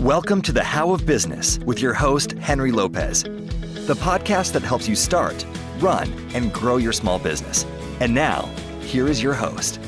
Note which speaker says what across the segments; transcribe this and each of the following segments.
Speaker 1: Welcome to the How of Business with your host, Henry Lopez, the podcast that helps you start, run, and grow your small business. And now, here is your host.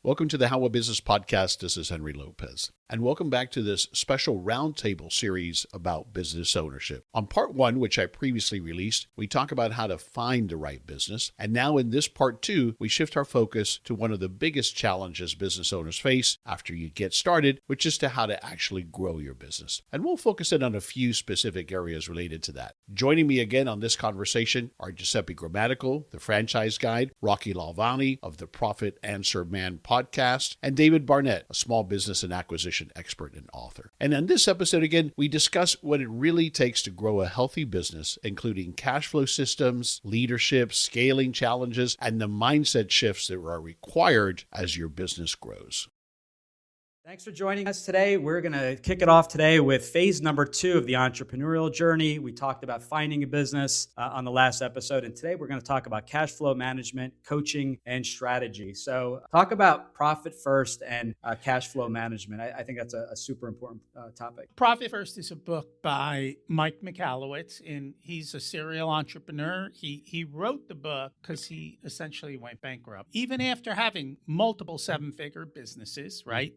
Speaker 2: Welcome to the How of Business podcast. This is Henry Lopez. And welcome back to this special roundtable series about business ownership. On part one, which I previously released, we talk about how to find the right business. And now in this part two, we shift our focus to one of the biggest challenges business owners face after you get started, which is to how to actually grow your business. And we'll focus in on a few specific areas related to that. Joining me again on this conversation are Giuseppe Grammatico, the franchise guide, Rocky Lalvani of the Profit Answer Man podcast, and David Barnett, a small business and acquisition expert and author. And in this episode, again, we discuss what it really takes to grow a healthy business, including cash flow systems, leadership, scaling challenges, and the mindset shifts that are required as your business grows.
Speaker 3: Thanks for joining us today. We're going to kick it off today with phase number 2 of the entrepreneurial journey. We talked about finding a business on the last episode, and today we're going to talk about cash flow management, coaching, and strategy. So talk about profit first and cash flow management. I think that's a super important topic.
Speaker 4: Profit First is a book by Mike Michalowicz, and he's a serial entrepreneur. He wrote the book because he essentially went bankrupt. Even after having multiple seven-figure businesses, right?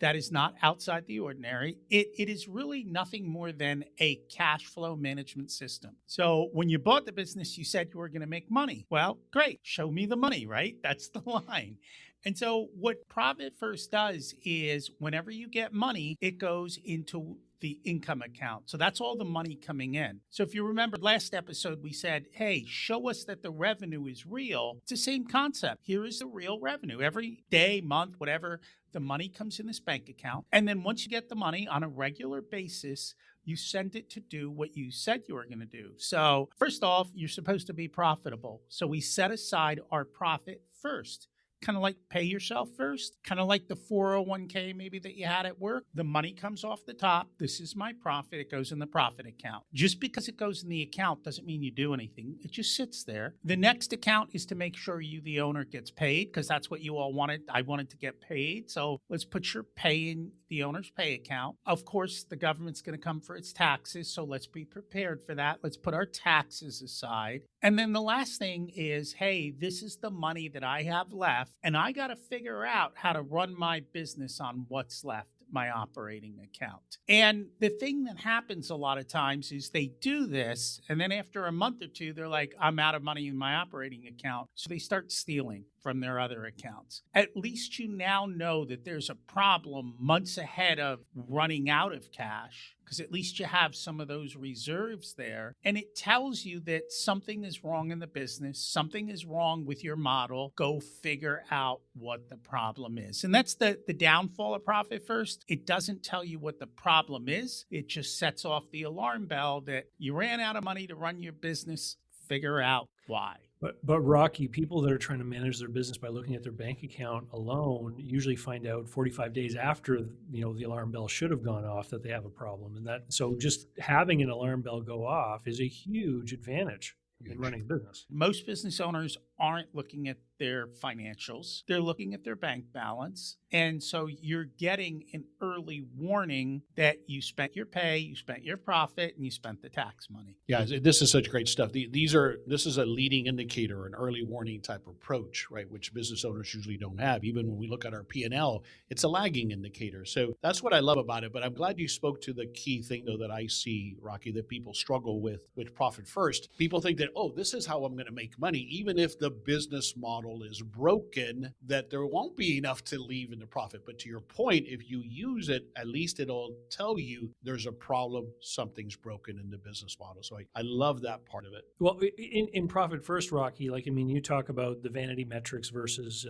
Speaker 4: That is not outside the ordinary. It is really nothing more than a cash flow management system. So when you bought the business, you said you were going to make money. Well, great. Show me the money, right? That's the line. And so what Profit First does is whenever you get money, it goes into the income account. So that's all the money coming in. So if you remember last episode, we said, hey, show us that the revenue is real. It's the same concept. Here is the real revenue. Every day, month, whatever, the money comes in this bank account. And then once you get the money on a regular basis, you send it to do what you said you were going to do. So first off, you're supposed to be profitable. So we set aside our profit first. Kind of like pay yourself first, kind of like the 401k maybe that you had at work. The money comes off the top. This is my profit. It goes in the profit account. Just because it goes in the account doesn't mean you do anything. It just sits there. The next account is to make sure you, the owner, gets paid because that's what you all wanted. I wanted to get paid. So let's put your pay in the owner's pay account. Of course, the government's going to come for its taxes. So let's be prepared for that. Let's put our taxes aside. And then the last thing is, hey, this is the money that I have left. And I got to figure out how to run my business on what's left, my operating account. And the thing that happens a lot of times is they do this, and then after a month or two, they're like, I'm out of money in my operating account. So they start stealing from their other accounts. At least you now know that there's a problem months ahead of running out of cash, because at least you have some of those reserves there. And it tells you that something is wrong in the business, something is wrong with your model. Go figure out what the problem is. And that's the downfall of Profit First. It doesn't tell you what the problem is. It just sets off the alarm bell that you ran out of money to run your business. Figure out why.
Speaker 5: But Rocky, people that are trying to manage their business by looking at their bank account alone usually find out 45 days after, the alarm bell should have gone off that they have a problem. And so just having an alarm bell go off is a huge advantage in running a business.
Speaker 4: Most business owners aren't looking at their financials. They're looking at their bank balance. And so you're getting an early warning that you spent your pay, you spent your profit, and you spent the tax money.
Speaker 2: Yeah, this is such great stuff. This is a leading indicator, an early warning type approach, right, which business owners usually don't have. Even when we look at our P&L, it's a lagging indicator. So that's what I love about it. But I'm glad you spoke to the key thing, though, that I see, Rocky, that people struggle with Profit First. People think that, this is how I'm going to make money, even if the business model is broken, that there won't be enough to leave in the profit. But to your point, if you use it, at least it'll tell you there's a problem, something's broken in the business model. So I love that part of it.
Speaker 5: Well, in Profit First, Rocky, you talk about the vanity metrics versus,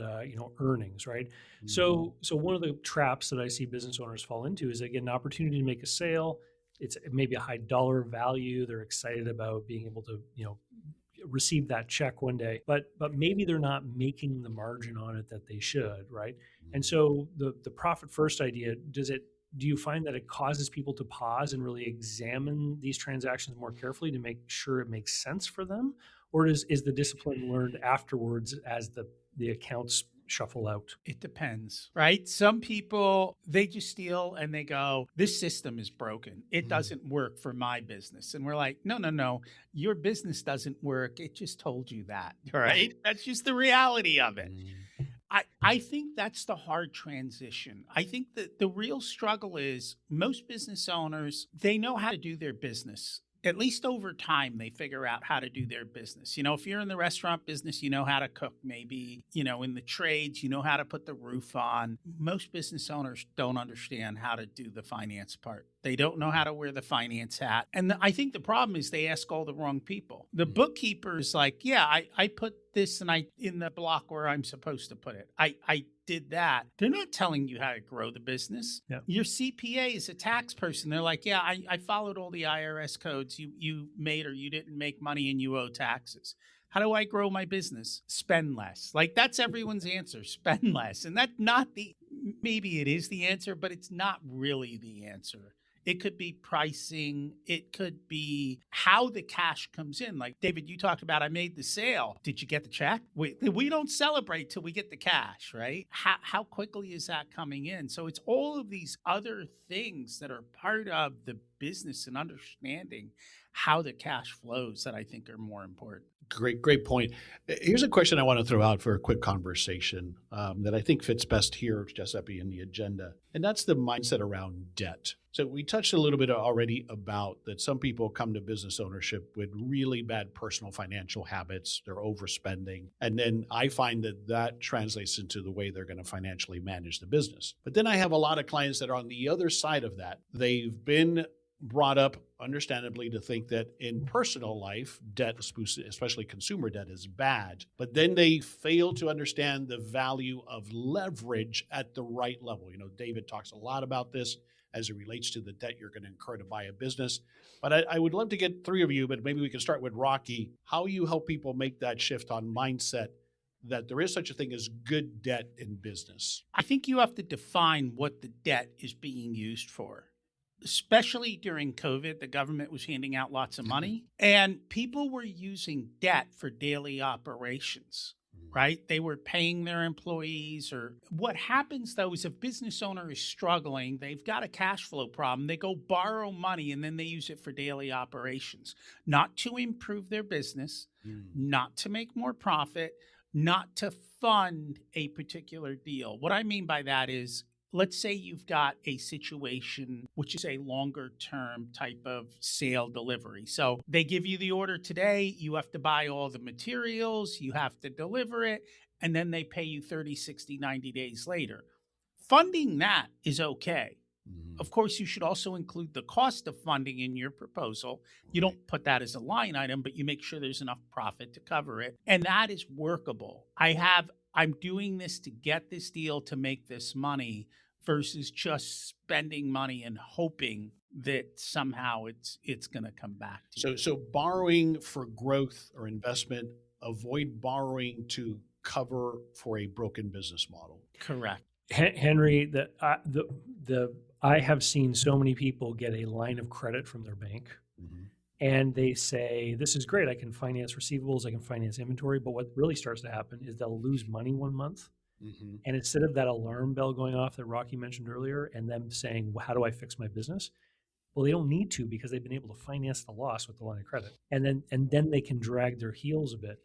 Speaker 5: earnings, right? Mm-hmm. So one of the traps that I see business owners fall into is they get an opportunity to make a sale. It's maybe a high dollar value. They're excited about being able to, receive that check one day, but maybe they're not making the margin on it that they should, right? And so the Profit First idea, do you find that it causes people to pause and really examine these transactions more carefully to make sure it makes sense for them? Or is the discipline learned afterwards as the accounts shuffle out?
Speaker 4: It depends, right? Some people, they just steal and they go, this system is broken. It doesn't work for my business. And we're like, no, your business doesn't work. It just told you that, right? That's just the reality of it. I think that's the hard transition. I think that the real struggle is most business owners, they know how to do their business. At least over time, they figure out how to do their business. If you're in the restaurant business, you know how to cook. Maybe, in the trades, you know how to put the roof on. Most business owners don't understand how to do the finance part. They don't know how to wear the finance hat. And I think the problem is they ask all the wrong people. The bookkeeper is like, yeah, I put this in the block where I'm supposed to put it. I did that. They're not telling you how to grow the business.
Speaker 5: Yeah.
Speaker 4: Your CPA is a tax person. They're like, yeah, I followed all the IRS codes. You made or you didn't make money and you owe taxes. How do I grow my business? Spend less. Like that's everyone's answer. Spend less. And maybe it is the answer, but it's not really the answer. It could be pricing. It could be how the cash comes in. Like, David, you talked about, I made the sale. Did you get the check? We don't celebrate till we get the cash, right? How quickly is that coming in? So it's all of these other things that are part of the business and understanding how the cash flows that I think are more important.
Speaker 2: Great point. Here's a question I want to throw out for a quick conversation that I think fits best here, Giuseppe, in the agenda. And that's the mindset around debt. So we touched a little bit already about that some people come to business ownership with really bad personal financial habits. They're overspending. And then I find that translates into the way they're going to financially manage the business. But then I have a lot of clients that are on the other side of that. They've been brought up, understandably, to think that in personal life, debt, especially consumer debt, is bad. But then they fail to understand the value of leverage at the right level. David talks a lot about this as it relates to the debt you're going to incur to buy a business. But I would love to get three of you, but maybe we can start with Rocky, how you help people make that shift on mindset that there is such a thing as good debt in business.
Speaker 4: I think you have to define what the debt is being used for. Especially during COVID, the government was handing out lots of money and people were using debt for daily operations, right? They were paying their employees. Or what happens though is if business owner is struggling, they've got a cash flow problem, they go borrow money and then they use it for daily operations, not to improve their business, not to make more profit, not to fund a particular deal. What I mean by that is, let's say you've got a situation which is a longer term type of sale delivery. So they give you the order today, you have to buy all the materials, you have to deliver it, and then they pay you 30, 60, 90 days later. Funding that is okay. Of course, you should also include the cost of funding in your proposal. You don't put that as a line item, but you make sure there's enough profit to cover it. And that is workable. I'm doing this to get this deal to make this money versus just spending money and hoping that somehow it's going to come back to you.
Speaker 2: So borrowing for growth or investment, avoid borrowing to cover for a broken business model.
Speaker 4: Correct.
Speaker 5: Henry, I have seen so many people get a line of credit from their bank. And they say, this is great. I can finance receivables. I can finance inventory. But what really starts to happen is they'll lose money one month. And instead of that alarm bell going off that Rocky mentioned earlier and them saying, well, how do I fix my business? Well, they don't need to because they've been able to finance the loss with the line of credit. And then they can drag their heels a bit.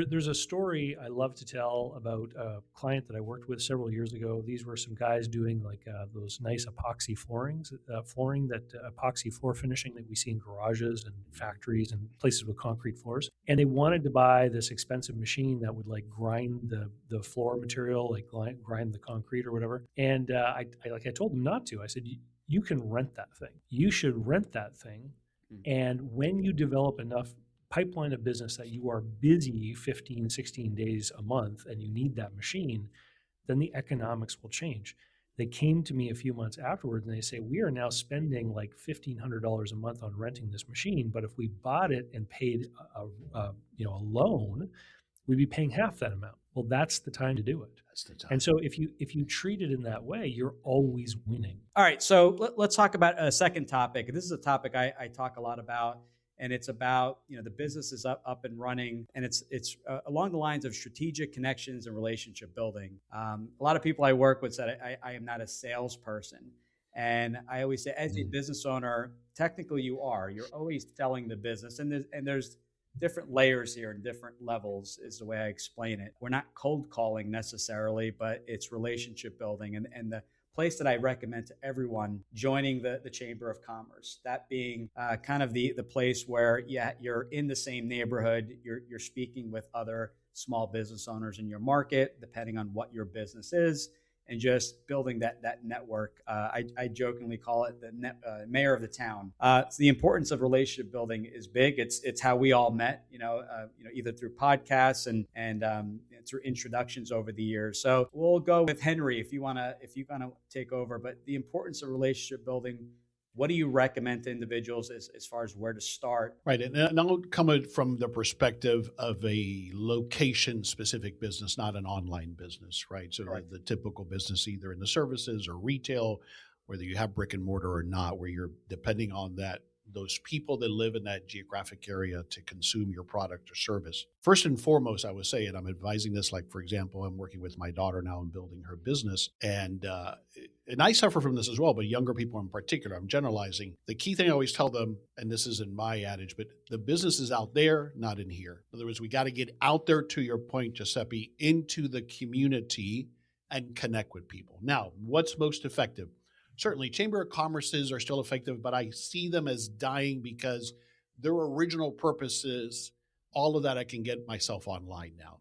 Speaker 5: There's a story I love to tell about a client that I worked with several years ago. These were some guys doing like those nice epoxy flooring, epoxy floor finishing that we see in garages and factories and places with concrete floors. And they wanted to buy this expensive machine that would like grind the floor material, like grind the concrete or whatever. And I told them not to. I said, you can rent that thing. You should rent that thing. And when you develop enough pipeline of business that you are busy 15, 16 days a month and you need that machine, then the economics will change. They came to me a few months afterwards and they say, we are now spending like $1,500 a month on renting this machine, but if we bought it and paid a loan, we'd be paying half that amount. Well, that's the time to do it.
Speaker 2: That's the time.
Speaker 5: And so if you treat it in that way, you're always winning.
Speaker 3: All right, so let's talk about a second topic. This is a topic I talk a lot about. and it's about, the business is up and running, and it's along the lines of strategic connections and relationship building. A lot of people I work with said I am not a salesperson, and I always say, as a business owner, technically you're always selling the business, and there's different layers here and different levels is the way I explain it. We're not cold calling necessarily, but it's relationship building, and the place that I recommend to everyone joining the Chamber of Commerce, that being kind of the place where you're in the same neighborhood, you're speaking with other small business owners in your market, depending on what your business is, and just building that network. I jokingly call it the mayor of the town. So the importance of relationship building is big. It's how we all met, either through podcasts and through introductions over the years. So we'll go with Henry if you wanna take over. But the importance of relationship building. What do you recommend to individuals as far as where to start?
Speaker 2: Right. And I'll come from the perspective of a location-specific business, not an online business, right? So the typical business, either in the services or retail, whether you have brick and mortar or not, where you're depending on those people that live in that geographic area to consume your product or service. First and foremost, I would say, and I'm advising this, like, for example, I'm working with my daughter now and building her business. And I suffer from this as well, but younger people in particular, I'm generalizing. The key thing I always tell them, and this isn't my adage, but the business is out there, not in here. In other words, we got to get out there, to your point, Giuseppe, into the community and connect with people. Now, what's most effective? Certainly, Chamber of Commerces are still effective, but I see them as dying because their original purpose is all of that I can get myself online now.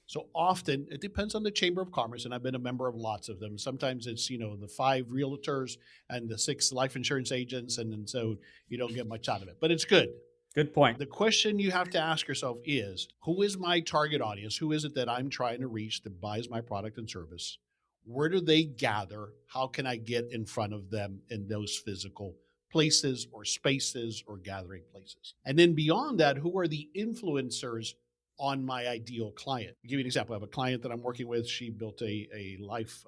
Speaker 2: So often, it depends on the Chamber of Commerce, and I've been a member of lots of them. Sometimes it's, the 5 realtors and the 6 life insurance agents, and so you don't get much out of it. But it's good.
Speaker 3: Good point.
Speaker 2: The question you have to ask yourself is, who is my target audience? Who is it that I'm trying to reach that buys my product and service? Where do they gather? How can I get in front of them in those physical places or spaces or gathering places? And then beyond that, who are the influencers on my ideal client? I'll give you an example. I have a client that I'm working with. She built a life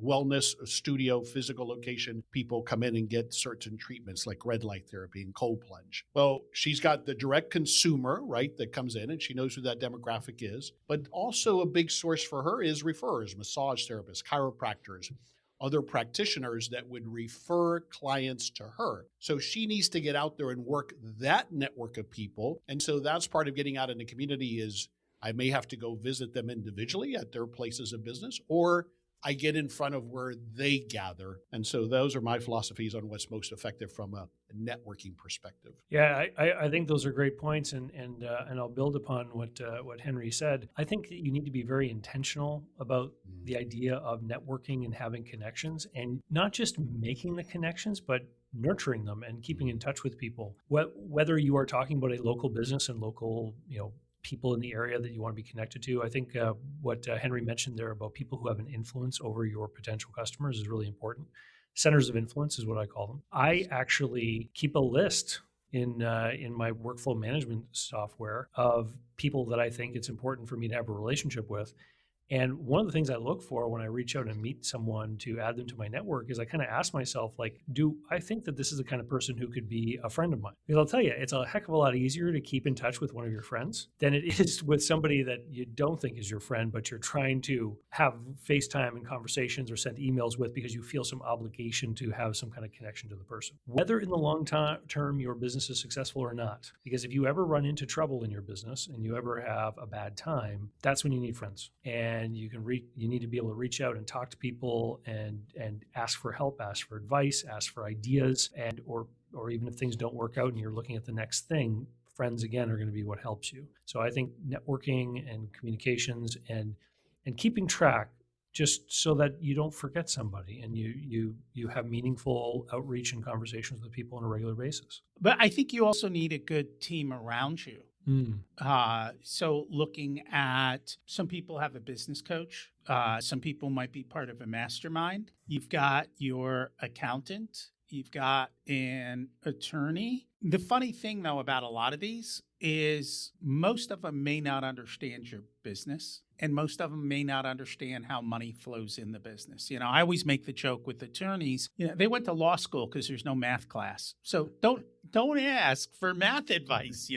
Speaker 2: wellness studio, physical location. People come in and get certain treatments like red light therapy and cold plunge. Well, she's got the direct consumer, right, that comes in, and she knows who that demographic is. But also a big source for her is referrers, massage therapists, chiropractors, other practitioners that would refer clients to her. So she needs to get out there and work that network of people. And so that's part of getting out in the community is I may have to go visit them individually at their places of business, or I get in front of where they gather. And so those are my philosophies on what's most effective from a networking perspective.
Speaker 5: Yeah, I think those are great points, and I'll build upon what Henry said. I think that you need to be very intentional about the idea of networking and having connections, and not just making the connections, but nurturing them and keeping in touch with people. Whether you are talking about a local business and local, people in the area that you want to be connected to. I think what Henry mentioned there about people who have an influence over your potential customers is really important. Centers of influence is what I call them. I actually keep a list in my workflow management software of people that I think it's important for me to have a relationship with. And one of the things I look for when I reach out and meet someone to add them to my network is I kind of ask myself, like, do I think that this is the kind of person who could be a friend of mine? Because I'll tell you, it's a heck of a lot easier to keep in touch with one of your friends than it is with somebody that you don't think is your friend, but you're trying to have FaceTime and conversations or send emails with because you feel some obligation to have some kind of connection to the person. Whether in the long term your business is successful or not, because if you ever run into trouble in your business and you ever have a bad time, that's when you need friends. And you need to be able to reach out and talk to people and ask for help, ask for advice, ask for ideas, and or even if things don't work out and you're looking at the next thing, friends again are going to be what helps you. So I think networking and communications and keeping track, just so that you don't forget somebody and you have meaningful outreach and conversations with people on a regular basis.
Speaker 4: But I think you also need a good team around you. So looking at, some people have a business coach. Some people might be part of a mastermind. You've got your accountant. You've got an attorney. The funny thing, though, about a lot of these is most of them may not understand your business, and most of them may not understand how money flows in the business. I always make the joke with attorneys, they went to law school because there's no math class. So don't don't ask for math advice,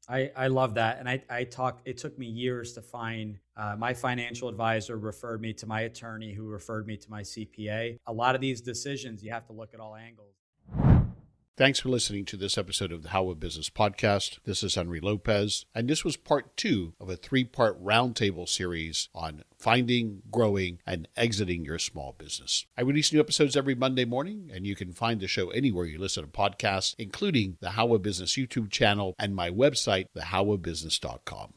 Speaker 3: I love that. And it took me years to find my financial advisor referred me to my attorney who referred me to my CPA. A lot of these decisions, you have to look at all angles.
Speaker 2: Thanks for listening to this episode of the How of Business podcast. This is Henry Lopez, and this was part 2 of a 3-part roundtable series on finding, growing, and exiting your small business. I release new episodes every Monday morning, and you can find the show anywhere you listen to podcasts, including the How of Business YouTube channel and my website, thehowofbusiness.com.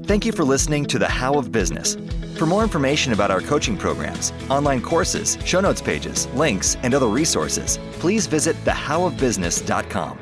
Speaker 1: Thank you for listening to The How of Business. For more information about our coaching programs, online courses, show notes pages, links, and other resources, please visit thehowofbusiness.com.